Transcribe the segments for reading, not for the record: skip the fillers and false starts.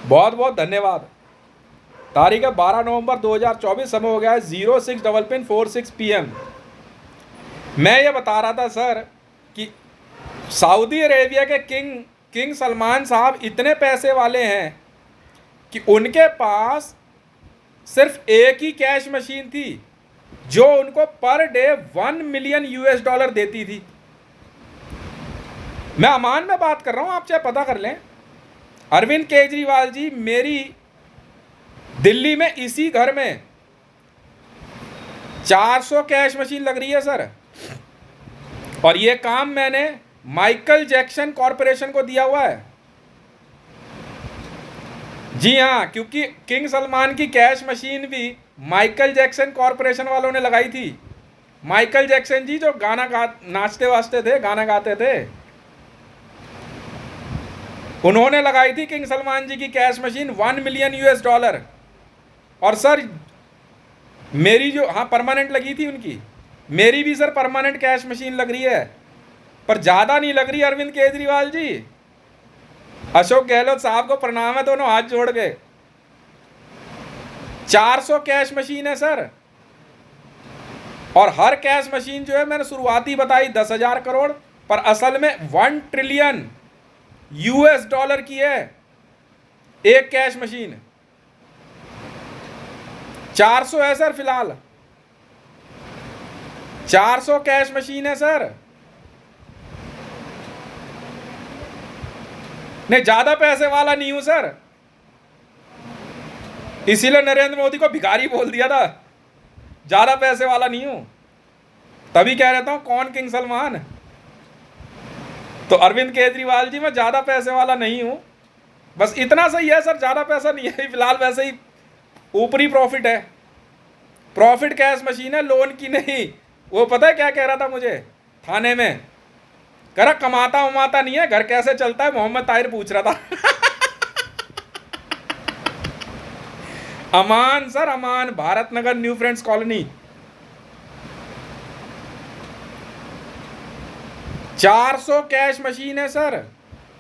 बहुत बहुत धन्यवाद। तारीख है 12 नवंबर 2024, समय हो गया है 06:46 PM। मैं ये बता रहा था सर कि सऊदी अरेबिया के किंग सलमान साहब इतने पैसे वाले हैं कि उनके पास सिर्फ एक ही कैश मशीन थी जो उनको per day 1 million US dollar देती थी। मैं अमान में बात कर रहा हूं, आप चाहे पता कर लें। अरविंद केजरीवाल जी, मेरी दिल्ली में इसी घर में 400 कैश मशीन लग रही है सर, और ये काम मैंने माइकल जैक्सन कॉरपोरेशन को दिया हुआ है। जी हाँ, क्योंकि किंग सलमान की कैश मशीन भी माइकल जैक्सन कॉरपोरेशन वालों ने लगाई थी। माइकल जैक्सन जी जो नाचते वाचते थे, गाना गाते थे, उन्होंने लगाई थी किंग सलमान जी की cash machine 1 million US dollar. और सर मेरी जो, हाँ परमानेंट लगी थी उनकी, मेरी भी सर परमानेंट कैश मशीन लग रही है, पर ज़्यादा नहीं लग रही। अरविंद केजरीवाल जी, अशोक गहलोत साहब को प्रणाम है, दोनों हाथ जोड़ के। 400 कैश मशीन है सर, और हर कैश मशीन जो है मैंने शुरुआती बताई 10,000 करोड़, पर असल में 1 ट्रिलियन US डॉलर की है एक कैश मशीन। 400 है सर फिलहाल, 400 कैश मशीन है सर। नहीं, ज्यादा पैसे वाला नहीं हूं सर, इसीलिए नरेंद्र मोदी को भिखारी बोल दिया था। ज्यादा पैसे वाला नहीं हूं, तभी कह रहता हूं कौन किंग सलमान। तो अरविंद केजरीवाल जी, मैं ज्यादा पैसे वाला नहीं हूं, बस इतना सही है सर, ज्यादा पैसा नहीं है फिलहाल। वैसे ही ऊपरी प्रॉफिट है, प्रॉफिट कैश मशीन है, लोन की नहीं। वो पता है क्या कह रहा था मुझे थाने में, कह रहा कमाता उमाता नहीं है, घर कैसे चलता है, मोहम्मद ताहिर पूछ रहा था। Aman sir, Aman, Bharat Nagar, new friends colony. 400 cash machine है sir,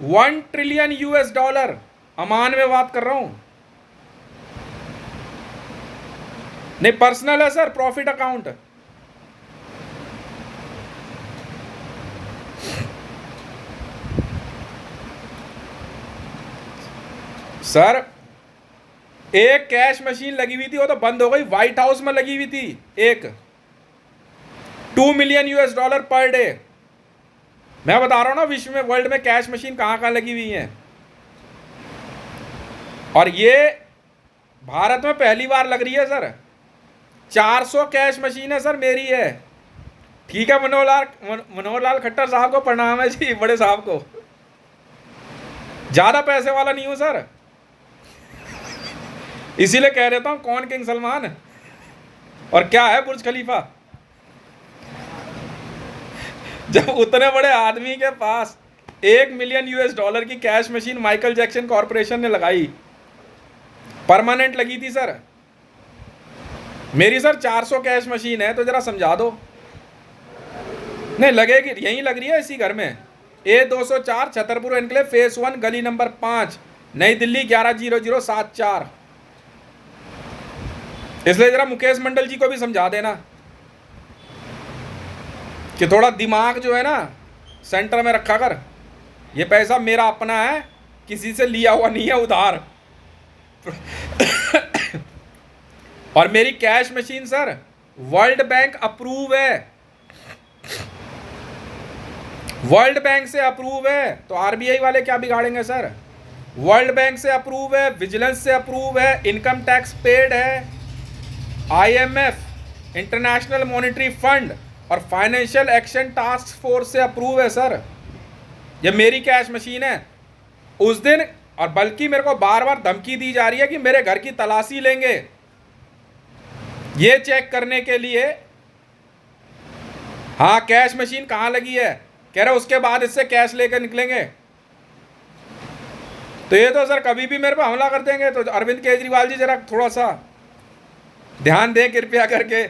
1 trillion US dollar. Aman में बात कर रहा हूं, नहीं पर्सनल है सर, प्रॉफिट अकाउंट। सर एक कैश मशीन लगी हुई थी, वो तो बंद हो गई, व्हाइट हाउस में लगी हुई थी एक, 2 million US dollar per day. मैं बता रहा हूं ना, विश्व में, वर्ल्ड में कैश मशीन कहां कहां लगी हुई है, और ये भारत में पहली बार लग रही है सर। 400 कैश मशीन है सर, मेरी है। ठीक है, मनोहर लाल खट्टर साहब को प्रणाम है जी, बड़े साहब को। ज्यादा पैसे वाला नहीं हूं सर, इसीलिए कह देता हूं कौन किंग सलमान और क्या है बुर्ज खलीफा। जब उतने बड़े आदमी के पास 1 मिलियन US डॉलर की cash machine Michael Jackson corporation ने लगाई, परमानेंट लगी थी सर। मेरी सर 400 कैश मशीन है, तो जरा समझा दो। नहीं लगेगी, यहीं लग रही है इसी घर में, A204 छतरपुर एनक्लेव, फेस 1, गली नंबर 5, नई दिल्ली 110074। इसलिए जरा मुकेश मंडल जी को भी समझा देना कि थोड़ा दिमाग जो है ना सेंटर में रखा कर। ये पैसा मेरा अपना है, किसी से लिया हुआ नहीं है उधार। और मेरी cash machine sir world bank approve है, वर्ल्ड बैंक से अप्रूव है, तो आरबीआई वाले क्या बिगाड़ेंगे सर। वर्ल्ड बैंक से अप्रूव है, विजिलेंस से अप्रूव है, इनकम टैक्स पेड है, IMF इंटरनेशनल मॉनेटरी फंड और फाइनेंशियल एक्शन टास्क फोर्स से अप्रूव है सर। ये मेरी कैश मशीन है। उस दिन, और बल्कि मेरे को बार बार धमकी दी जा रही है कि मेरे घर की तलाशी लेंगे, ये चेक करने के लिए। हाँ, कैश मशीन कहाँ लगी है, कह रहे उसके बाद इससे कैश लेकर निकलेंगे। तो ये तो सर कभी भी मेरे पे हमला कर देंगे। तो अरविंद केजरीवाल जी जरा थोड़ा सा ध्यान दें कृपया करके।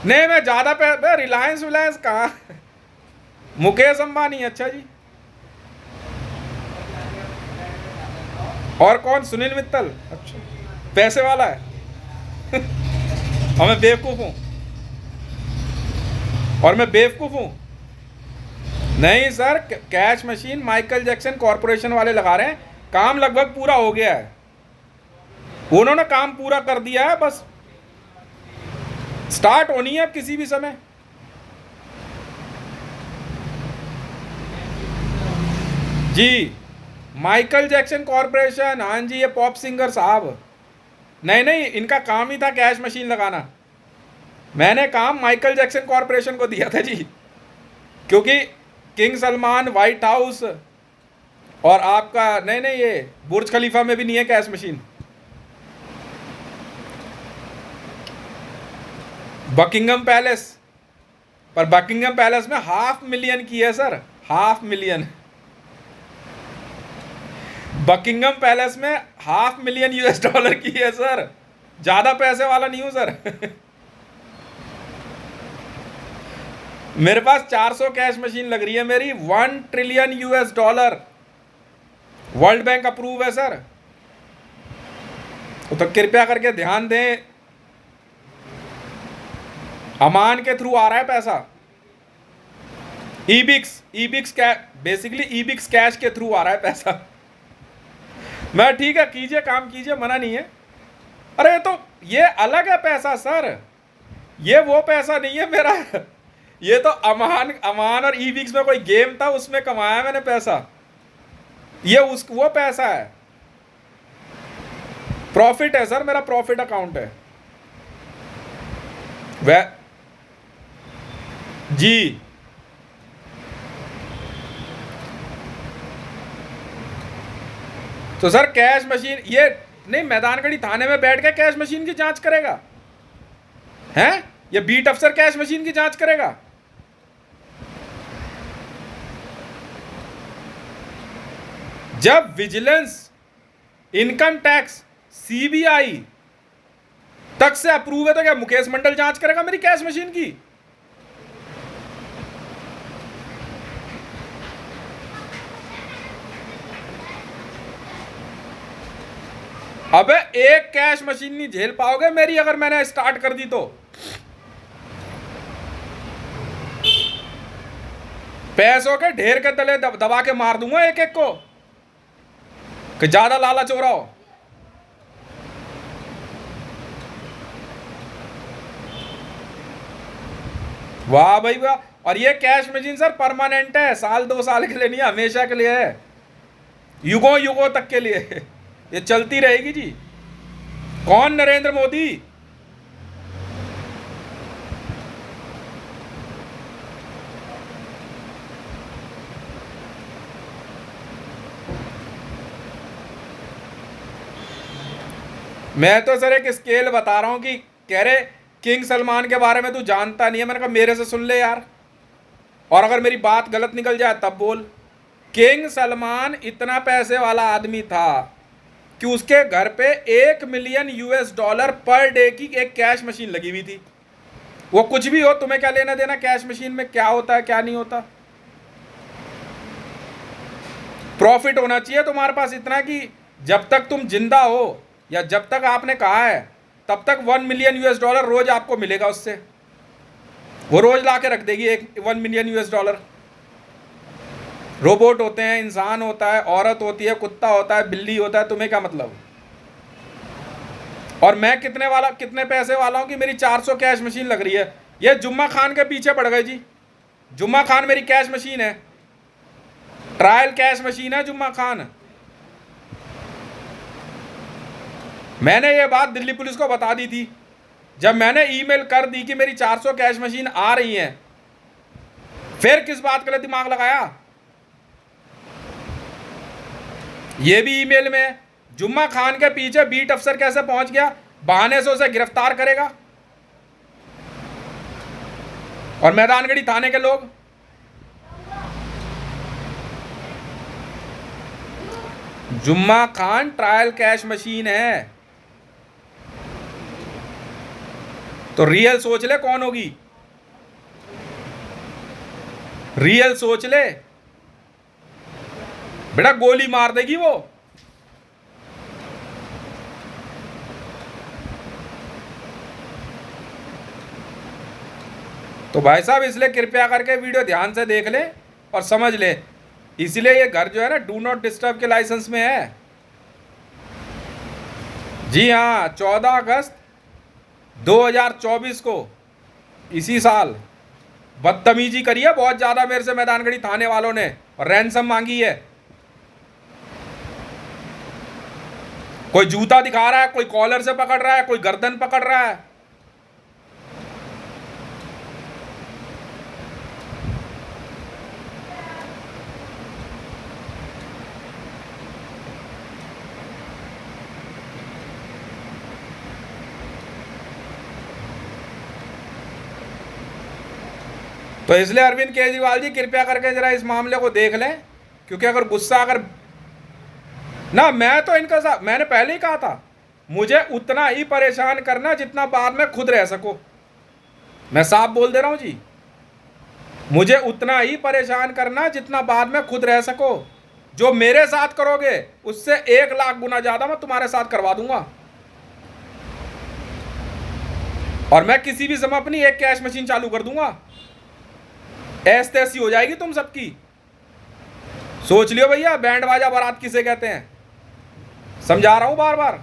नहीं, मैं ज्यादा रिलायंस विलायंस कहाँ, मुकेश अंबानी। अच्छा जी, और कौन? सुनील मित्तल। अच्छा, पैसे वाला है। और मैं बेवकूफ़ हूँ? और मैं बेवकूफ़ हूँ? नहीं sir, cash machine Michael Jackson corporation वाले लगा रहे हैं। काम लगभग पूरा हो गया है, उन्होंने काम पूरा कर दिया है, बस स्टार्ट होनी है अब किसी भी समय। जी, माइकल जैक्सन कॉरपोरेशन, हाँ जी, ये पॉप सिंगर साहब। नहीं नहीं, इनका काम ही था कैश मशीन लगाना। मैंने काम माइकल जैक्सन कॉरपोरेशन को दिया था जी, क्योंकि किंग सलमान, वाइट हाउस और आपका नहीं नहीं, ये बुर्ज खलीफा में भी नहीं है कैश मशीन। बकिंगम पैलेस, पर बकिंगम पैलेस में 500,000 की है सर, 500,000। बकिंगम पैलेस में $500,000 की है सर, ज्यादा पैसे वाला नहीं हूं सर। मेरे पास 400 कैश मशीन लग रही है मेरी, $1 ट्रिलियन। वर्ल्ड बैंक अप्रूव है सर। तो कृपया करके ध्यान दें, अमान के थ्रू आ रहा है पैसा। ईबिक्स बेसिकली ईबिक्स कैश के थ्रू आ रहा है पैसा। मैं ठीक है, कीजिए काम कीजिए, मना नहीं है। अरे तो ये अलग है पैसा सर, ये वो पैसा नहीं है मेरा। ये तो अमान और ईबिक्स में कोई गेम था, उसमें कमाया मैंने पैसा। ये वो पैसा है, प्रॉफिट है सर, मेरा प्रॉफिट अकाउंट है वह जी। तो सर कैश मशीन ये नहीं, मैदानगढ़ी थाने में बैठ के कैश मशीन की जांच करेगा हैं? ये बीट अफसर कैश मशीन की जांच करेगा? जब विजिलेंस, इनकम टैक्स, सीबीआई तक से अप्रूव है, तो क्या मुकेश मंडल जांच करेगा मेरी कैश मशीन की? अबे एक कैश मशीन नहीं झेल पाओगे मेरी, अगर मैंने स्टार्ट कर दी तो। पैसों के ढेर के तले दबा के मार दूंगा एक एक को, कि ज्यादा लालच हो रहा हो। वाह भाई वाह। और ये कैश मशीन सर परमानेंट है, 1-2 साल के लिए नहीं, हमेशा के लिए है, युगों युगों तक के लिए। ये चलती रहेगी जी। कौन? नरेंद्र मोदी। मैं तो सर एक स्केल बता रहा हूं कि कह रहे किंग सलमान के बारे में तू जानता नहीं है। मैंने कहा मेरे से सुन ले यार, और अगर मेरी बात गलत निकल जाए तब बोल। किंग सलमान इतना पैसे वाला आदमी था कि उसके घर पे $1 मिलियन पर डे की एक कैश मशीन लगी हुई थी। वो कुछ भी हो, तुम्हें क्या लेना देना कैश मशीन में क्या होता है क्या नहीं होता। प्रॉफिट होना चाहिए तुम्हारे पास इतना कि जब तक तुम जिंदा हो, या जब तक आपने कहा है, तब तक $1 मिलियन रोज आपको मिलेगा उससे। वो रोज ला के रख देगी $1 मिलियन। रोबोट होते हैं, इंसान होता है, औरत होती है, कुत्ता होता है, बिल्ली होता है, तुम्हें क्या मतलब। और मैं कितने पैसे वाला हूं कि मेरी 400 कैश मशीन लग रही है। ये जुम्मा खान के पीछे पड़ गए जी। जुम्मा खान मेरी कैश मशीन है, ट्रायल कैश मशीन है जुम्मा खान। मैंने ये बात दिल्ली पुलिस को बता दी थी, जब मैंने ईमेल कर दी कि मेरी 400 कैश मशीन आ रही है। फिर किस बात के लिए दिमाग लगाया? ये भी ईमेल में जुम्मा खान के पीछे बीट अफसर कैसे पहुंच गया, बहाने से उसे गिरफ्तार करेगा। और मैदानगढ़ी थाने के लोग, जुम्मा खान ट्रायल कैश मशीन है, तो रियल सोच ले कौन होगी, रियल सोच ले बेटा, गोली मार देगी वो। तो भाई साहब इसलिए कृपया करके वीडियो ध्यान से देख ले और समझ ले, इसलिए ये घर जो है ना डू नॉट डिस्टर्ब के लाइसेंस में है। जी हाँ, 14 अगस्त 2024 को, इसी साल बदतमीजी करी है बहुत ज़्यादा मेरे से मैदानगढ़ी थाने वालों ने, और रैंसम मांगी है। कोई जूता दिखा रहा है, कोई कॉलर से पकड़ रहा है, कोई गर्दन पकड़ रहा है। तो इसलिए अरविंद केजरीवाल जी कृपया करके जरा इस मामले को देख लें, क्योंकि अगर गुस्सा अगर ना, मैं तो इनका साथ, मैंने पहले ही कहा था मुझे उतना ही परेशान करना जितना बाद में खुद रह सको। मैं साफ बोल दे रहा हूं जी, मुझे उतना ही परेशान करना जितना बाद में खुद रह सको। जो मेरे साथ करोगे उससे 1 लाख गुना ज्यादा मैं तुम्हारे साथ करवा दूंगा। और मैं किसी भी समय अपनी एक कैश मशीन चालू कर दूंगा, ऐसी तैसी हो जाएगी तुम सबकी। सोच लियो भैया, बैंड बाजा बारात किसे कहते हैं, समझा रहा हूं बार बार।